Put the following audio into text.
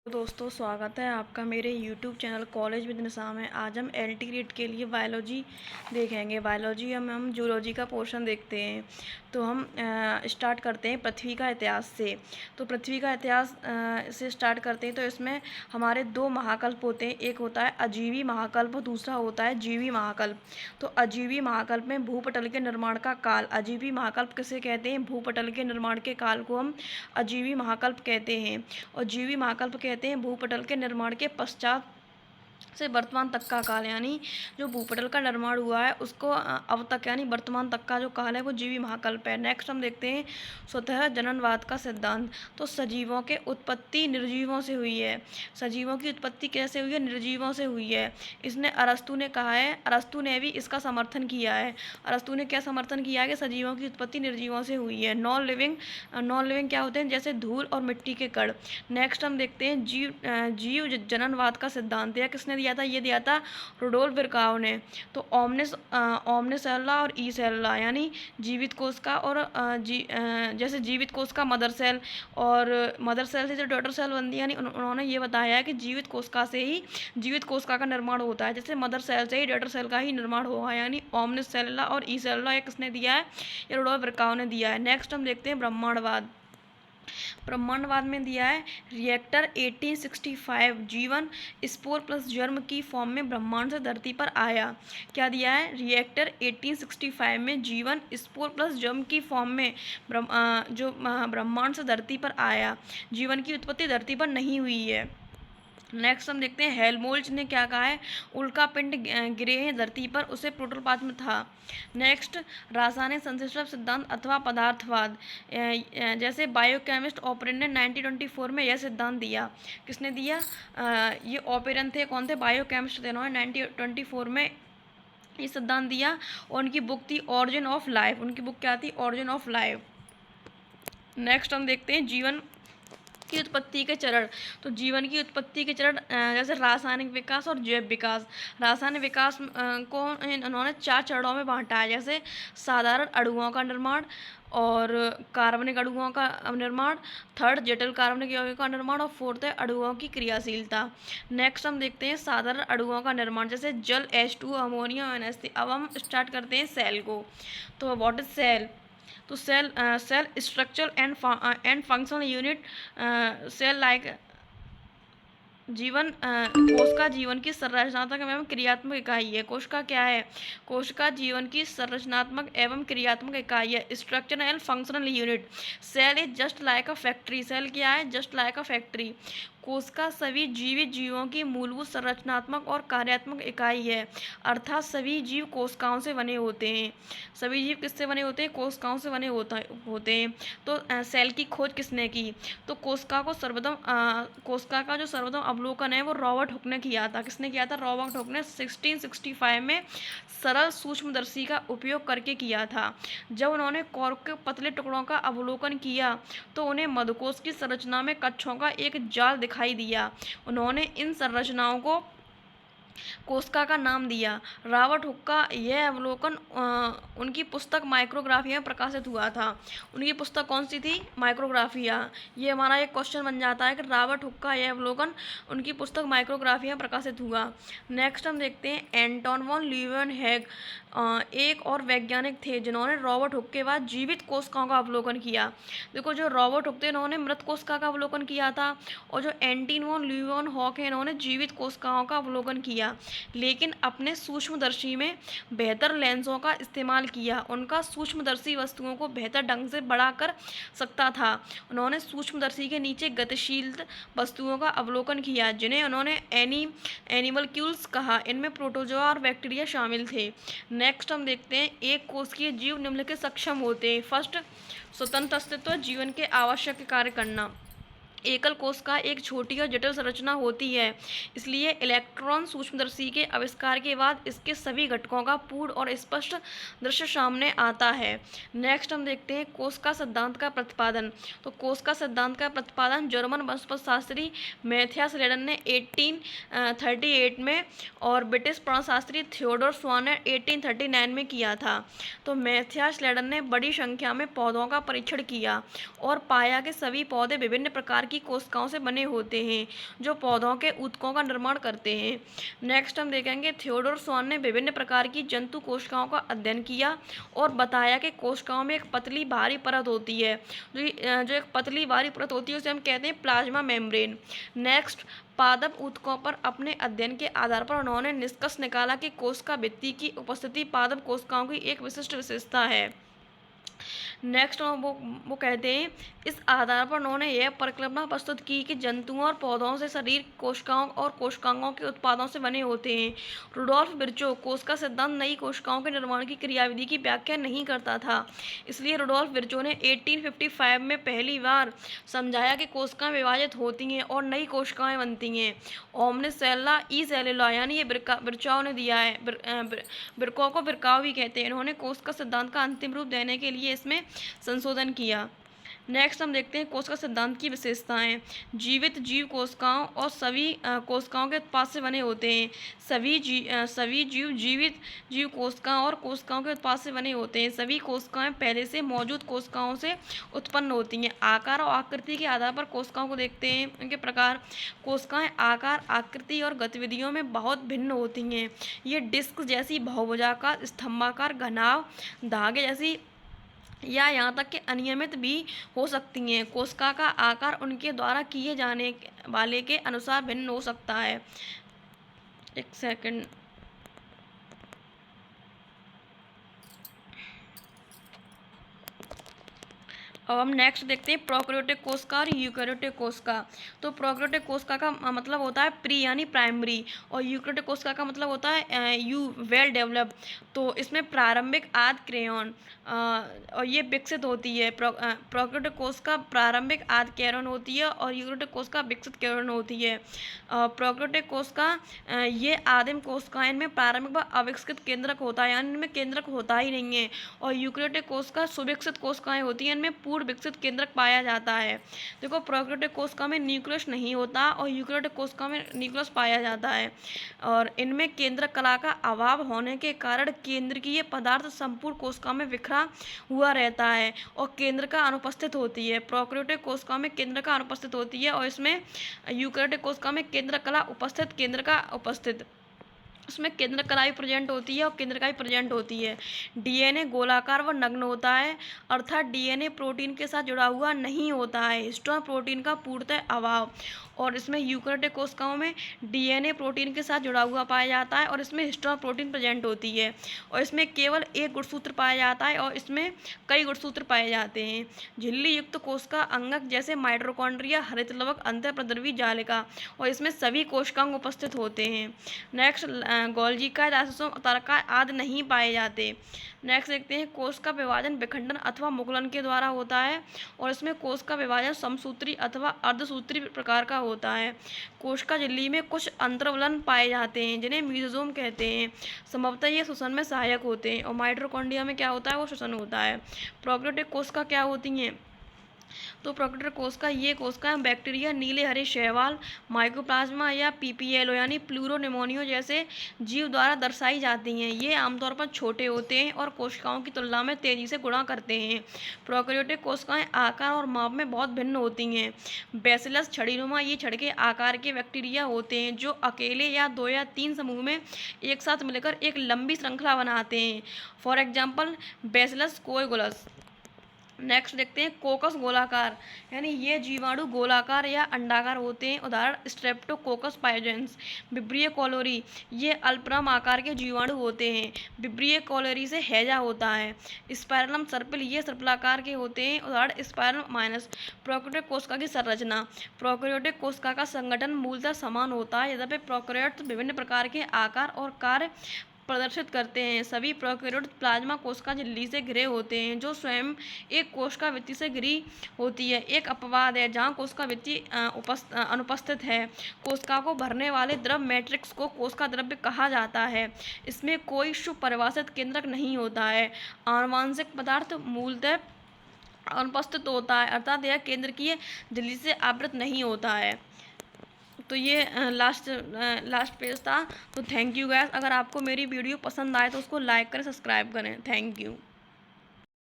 तो दोस्तों स्वागत है आपका मेरे YouTube चैनल कॉलेज विद निशा में। आज हम एलटी ग्रेड के लिए बायोलॉजी देखेंगे। बायोलॉजी हम जूलॉजी का पोर्शन देखते हैं। तो हम स्टार्ट करते हैं पृथ्वी का इतिहास से। तो पृथ्वी का इतिहास से स्टार्ट करते हैं। तो इसमें हमारे दो महाकल्प होते हैं, एक होता है अजीवी महाकल्प, दूसरा होता है जीवी महाकल्प। तो अजीवी महाकल्प में भूपटल के निर्माण का काल, अजीवी महाकल्प किसे कहते हैं? भूपटल के निर्माण के काल को हम अजीवी महाकल्प कहते हैं। और जीवी महाकल्प कहते हैं भूपटल के निर्माण के पश्चात से वर्तमान तक का काल, यानी जो भूपटल का निर्माण हुआ है उसको अब तक यानी वर्तमान तक का जो काल है वो जीवी महाकल्प है। नेक्स्ट हम देखते हैं स्वतः जननवाद का सिद्धांत। तो सजीवों के उत्पत्ति निर्जीवों से हुई है। सजीवों की उत्पत्ति कैसे हुई है? निर्जीवों से हुई है। इसने अरस्तु ने कहा है, अरस्तु ने भी इसका समर्थन किया है। अरस्तु ने क्या समर्थन किया है कि सजीवों की उत्पत्ति निर्जीवों से हुई है। नॉन लिविंग क्या होते हैं? जैसे धूल और मिट्टी के कण। नेक्स्ट हम देखते हैं जीव जननवाद का सिद्धांत है। किसने दिया था? ये दिया था रुडोल्फ विर्काव ने। तो ओमनिसेल्ला और ई सेल्ला यानी जीवित कोश का और जैसे जीवित कोश का मदर सेल और मदर सेल से जो डॉटर सेल बनती है, यानी उन्होंने ये बताया है कि जीवित कोशिका से ही जीवित कोशिका का निर्माण होता है। जैसे मदर सेल से ही डॉटर सेल का ही निर्माण होगा, यानी ओमनिसेल्ला और ई सेल्ला। ये किसने दिया है? ये रुडोल्फ विर्काव ने दिया है। नेक्स्ट हम देखते हैं ब्रह्मांडवाद। ब्रह्मांडवाद में दिया है रिएक्टर 1865 जीवन स्पोर प्लस जर्म की फॉर्म में ब्रह्मांड से धरती पर आया। क्या दिया है? रिएक्टर 1865 में जीवन स्पोर प्लस जर्म की फॉर्म में ब्रह्मांड से धरती पर आया। जीवन की उत्पत्ति धरती पर नहीं हुई है। नेक्स्ट हम देखते हैं हेल्महोल्ट्ज ने क्या कहा है? उल्का पिंड गिरे हैं धरती पर, उसे प्रोटोप्लाज्म था। नेक्स्ट रासायनिक संश्लेषण सिद्धांत अथवा पदार्थवाद। जैसे बायोकेमिस्ट ओपेरन ने 1924 में यह सिद्धांत दिया। किसने दिया? ये ओपेरन थे, कौन थे? बायोकेमिस्ट थे। उन्होंने 1924 में ये सिद्धांत दिया और उनकी बुक थी ऑरिजिन ऑफ लाइफ। उनकी बुक क्या थी? Origin of life. नेक्स्ट हम देखते हैं जीवन की उत्पत्ति के चरण। तो जीवन की उत्पत्ति के चरण जैसे रासायनिक विकास और जैव विकास। रासायनिक विकास को उन्होंने 4 चरणों में बांटा है। जैसे साधारण अणुओं का निर्माण और कार्बनिक अणुओं का निर्माण, थर्ड जटिल कार्बनिक यौगिकों का निर्माण और फोर्थ है अणुओं की क्रियाशीलता। नेक्स्ट हम देखते हैं साधारण अणुओं का निर्माण, जैसे जल H2, अमोनिया, NH3। अब हम स्टार्ट करते हैं सेल को। तो व्हाट इज सेल? तो cell structure and functional unit. Cell like जीवन कोशिका जीवन की संरचनात्मक एवं क्रियात्मक इकाई है। कोशिका क्या है? कोशिका जीवन की संरचनात्मक एवं क्रियात्मक इकाई है। Structure and functional unit. Cell is just like a factory. सेल क्या है? Just like a factory. कोशिका सभी जीवित जीवों की मूलभूत संरचनात्मक और कार्यात्मक इकाई है। अर्थात सभी जीव कोशिकाओं से बने होते हैं। सभी जीव किससे बने होते हैं? कोशिकाओं से बने होते हैं। तो सेल की खोज किसने की? तो कोशिका का जो सर्वप्रथम अवलोकन है वो रॉबर्ट हुक ने किया था। किसने किया था? रॉबर्ट हुक ने 1665 में सरल सूक्ष्मदर्शी का उपयोग करके किया था। जब उन्होंने कॉर्क के पतले टुकड़ों का अवलोकन किया तो उन्हें मधुकोश की संरचना में कक्षों का एक जाल दिखाई दिया। उन्होंने इन संरचनाओं को कोशिका का नाम दिया। रॉबर्ट हुक का यह अवलोकन उनकी पुस्तक माइक्रोग्राफिया में प्रकाशित हुआ था। उनकी पुस्तक कौन सी थी? माइक्रोग्राफिया। ये हमारा एक क्वेश्चन बन जाता है कि रॉबर्ट हुक का यह अवलोकन उनकी पुस्तक माइक्रोग्राफिया में प्रकाशित हुआ। नेक्स्ट हम देखते हैं एंटोन वॉन लीeuwenhoek। एक और वैज्ञानिक थे जिन्होंने रॉबर्ट हुक के बाद जीवित कोशिकाओं का अवलोकन किया। देखो, जो रॉबर्ट हुक थे इन्होंने मृत कोशिका का अवलोकन किया था और जो एंटोन वॉन लीeuwenhoek है इन्होंने जीवित कोशिकाओं का अवलोकन किया, लेकिन अपने सूक्ष्मदर्शी में बेहतर लेंसों का इस्तेमाल किया। उनका सूक्ष्मदर्शी वस्तुओं को बेहतर ढंग से बड़ा कर सकता था। उन्होंने सूक्ष्मदर्शी के नीचे गतिशील वस्तुओं का अवलोकन किया जिन्हें उन्होंने एनिमलक्यूल्स कहा। इनमें प्रोटोजोआ और बैक्टीरिया शामिल थे। नेक्स्ट हम देखते हैं एक कोशिकीय जीव निम्नलिखित सक्षम होते हैं। फर्स्ट, स्वतंत्र अस्तित्व, जीवन के आवश्यक कार्य करना। एकल कोशिका एक छोटी और जटिल संरचना होती है, इसलिए इलेक्ट्रॉन सूक्ष्मदर्शी के आविष्कार के बाद इसके सभी घटकों का पूर्ण और स्पष्ट दृश्य सामने आता है। नेक्स्ट हम देखते हैं कोशिका सिद्धांत का प्रतिपादन। तो कोशिका सिद्धांत का प्रतिपादन जर्मन वनस्पतिशास्त्री मैथियास लेडन ने 1838 में और ब्रिटिश प्राणशास्त्री थियोडोर स्वान ने 1839 में किया था। तो मैथियास लेडन ने बड़ी संख्या में पौधों का परीक्षण किया और पाया कि सभी पौधे विभिन्न प्रकार की कोशिकाओं से बने होते हैं जो पौधों के ऊतकों का निर्माण करते हैं। नेक्स्ट हम देखेंगे थियोडोर स्वान ने विभिन्न प्रकार की जंतु कोशिकाओं का अध्ययन किया और बताया कि कोशिकाओं में एक पतली बाहरी परत होती है, जो एक पतली बाहरी परत होती है उसे हम कहते हैं प्लाज्मा मेम्ब्रेन। नेक्स्ट पादप ऊतकों पर अपने अध्ययन के आधार पर उन्होंने निष्कर्ष निकाला कि कोशिका भित्ति की उपस्थिति पादप कोशिकाओं की एक विशिष्ट विशेषता है। नेक्स्ट वो कहते हैं इस आधार पर उन्होंने यह परिकल्पना प्रस्तुत की कि जंतुओं और पौधों से शरीर कोशिकाओं और कोशिकांगों के उत्पादों से बने होते हैं। रुडोल्फ विर्चो कोशिका सिद्धांत नई कोशिकाओं के निर्माण की क्रियाविधि की व्याख्या नहीं करता था, इसलिए रुडोल्फ विर्चो ने 1855 में पहली बार समझाया कि कोशिकाएं विभाजित होती हैं और नई कोशिकाएं बनती हैं। ओमने सेल्ला ई सेलुला यानी ये विर्चाओं ने दिया है। बिरकों को बिरकाव भी कहते हैं। इन्होंने कोशिका सिद्धांत का अंतिम रूप देने के लिए इसमें संशोधन किया। नेक्स्ट हम देखते हैं कोशिका सिद्धांत की विशेषताएं। जीवित जीव कोशिकाओं और सभी कोशिकाओं के उत्पाद से बने होते हैं। सभी जीव जीवित जीव कोशिकाओं और कोशिकाओं के उत्पाद से बने होते हैं। सभी कोशिकाएं पहले से मौजूद कोशिकाओं से उत्पन्न होती हैं। आकार और आकृति के आधार पर कोशिकाओं को देखते हैं। इनके प्रकार कोशिकाएं आकार, आकृति और गतिविधियों में बहुत भिन्न होती हैं। ये डिस्क जैसी, बहुभुजाकार, स्तंभाकार, घनाभ, धागे जैसी या यहाँ तक कि अनियमित भी हो सकती हैं। कोशिका का आकार उनके द्वारा किए जाने वाले के अनुसार भिन्न हो सकता है। एक सेकंड। अब हम नेक्स्ट देखते हैं प्रोकैरियोटिक कोशिका और यूकैरियोटिक कोशिका। तो प्रोकैरियोटिक कोशिका का मतलब होता है प्री यानी प्राइमरी, और यूकैरियोटिक कोशिका का मतलब होता है वेल डेवलप्ड। तो इसमें प्रारंभिक आद क्रेयॉन और ये विकसित होती है। प्रोकैरियोटिक कोशिका प्रारंभिक आद कैरियन होती है और यूकैरियोटिक कोशिका विकसित कैरियन होती है। प्रोकैरियोटिक कोशिका ये आदिम कोशिकाएं में प्रारंभिक व अविकसित केंद्रक होता है, यानी इनमें केंद्रक होता ही नहीं है। और यूकैरियोटिक कोशिका सुविकसित कोशिकाएं होती हैं, इनमें पूर्ण विकसित केंद्रक पाया जाता है। देखो प्रोकैरियोटिक कोशिका में न्यूक्लियस नहीं होता और यूकैरियोटिक कोशिका में न्यूक्लियस पाया जाता है। और इनमें केंद्रक कला का अभाव होने के कारण केंद्रकीय पदार्थ संपूर्ण कोशिका में बिखरा हुआ रहता है और केंद्र का अनुपस्थित होती है। प्रोकैरियोटिक कोशिका में केंद्र का अनुपस्थित होती है और इसमें यूकैरियोटिक कोशिका में केंद्र कला उपस्थित, केंद्र का उपस्थित। उसमें केंद्र कला भी प्रेजेंट होती है और केंद्र का भी प्रेजेंट होती है। डीएनए गोलाकार व नग्न होता है, अर्थात डीएनए प्रोटीन के साथ जुड़ा हुआ नहीं होता है। हिस्टोन प्रोटीन का पूर्णतः अभाव। और इसमें यूकैरियोटिक कोशिकाओं में डीएनए प्रोटीन के साथ जुड़ा हुआ पाया जाता है और इसमें हिस्टोन प्रोटीन प्रेजेंट होती है। और इसमें केवल एक गुणसूत्र पाया जाता है और इसमें कई गुणसूत्र पाए जाते हैं। झिल्ली युक्त कोशिका अंगक जैसे माइटोकॉन्ड्रिया, हरित लवक, अंतःप्रद्रवी जालिका, और इसमें सभी कोशिकांग उपस्थित होते हैं। नेक्स्ट गोल्जी का राइसोसोम तरका आदि नहीं पाए जाते। नेक्स्ट देखते हैं कोश का विभाजन विखंडन अथवा मुकुलन के द्वारा होता है और इसमें कोश का विभाजन समसूत्री अथवा अर्धसूत्री प्रकार का होता है। कोश का झिल्ली में कुछ अंतर्वलन पाए जाते हैं जिन्हें मीजोसोम कहते हैं। संभवतः ये श्वसन में सहायक होते हैं। और माइटोकॉन्ड्रिया में क्या होता है, वो श्वसन होता है। प्रोकैरियोटिक कोशिका क्या होती हैं, तो प्रोकैरियोटिक कोशिका ये कोशिकाएं बैक्टीरिया, नीले हरे शैवाल, माइकोप्लाज्मा या पीपीएलओ यानी प्लूरोनिमोनियो जैसे जीव द्वारा दर्शाई जाती हैं। ये आमतौर पर छोटे होते हैं और कोशिकाओं की तुलना में तेजी से गुणा करते हैं। प्रोकैरियोटिक कोशिकाएं आकार और माप में बहुत भिन्न होती हैं। बैसिलस छड़ीनुमा ये छड़ के आकार के बैक्टीरिया होते हैं जो अकेले या 2 या 3 समूह में एक साथ मिलकर एक लंबी श्रृंखला बनाते हैं। For example bacillus coagulans. Next देखते हैं कोकस गोलाकार, यानी ये जीवाणु गोलाकार या अंडाकार होते हैं। उदाहरण स्ट्रेप्टोकोकस पायोजेंस। विब्रियो कोलोरी ये अल्पराम आकार के जीवाणु होते हैं। विब्रियो कोलोरी से हैजा होता है। स्पाइरलम सर्पिल ये सर्पिलाकार के होते हैं। उदाहरण स्पाइरलम माइनस। प्रोकैरियोटिक कोशिका की संरचना। प्रोकैरियोटिक कोशिका का संगठन मूलतः समान होता है, यद्यपि प्रोकैरियोट्स विभिन्न प्रकार के आकार और कार्य प्रदर्शित करते हैं। सभी प्रोकैरियोट प्लाज्मा कोशिका झिल्ली से घिरे होते हैं जो स्वयं एक कोशिका भित्ति से घिरी होती है। एक अपवाद है जहां कोशिका भित्ति अनुपस्थित है। कोशिका को भरने वाले द्रव मैट्रिक्स को कोशिका द्रव्य कहा जाता है। इसमें कोई सुपरिभाषित केंद्रक नहीं होता है। आनुवांशिक पदार्थ मूलतः अनुपस्थित होता है, अर्थात यह केंद्रकीय झिल्ली से आवृत नहीं होता है। तो ये लास्ट पेज था। तो थैंक यू गाइस। अगर आपको मेरी वीडियो पसंद आए तो उसको लाइक करें, सब्सक्राइब करें। Thank you.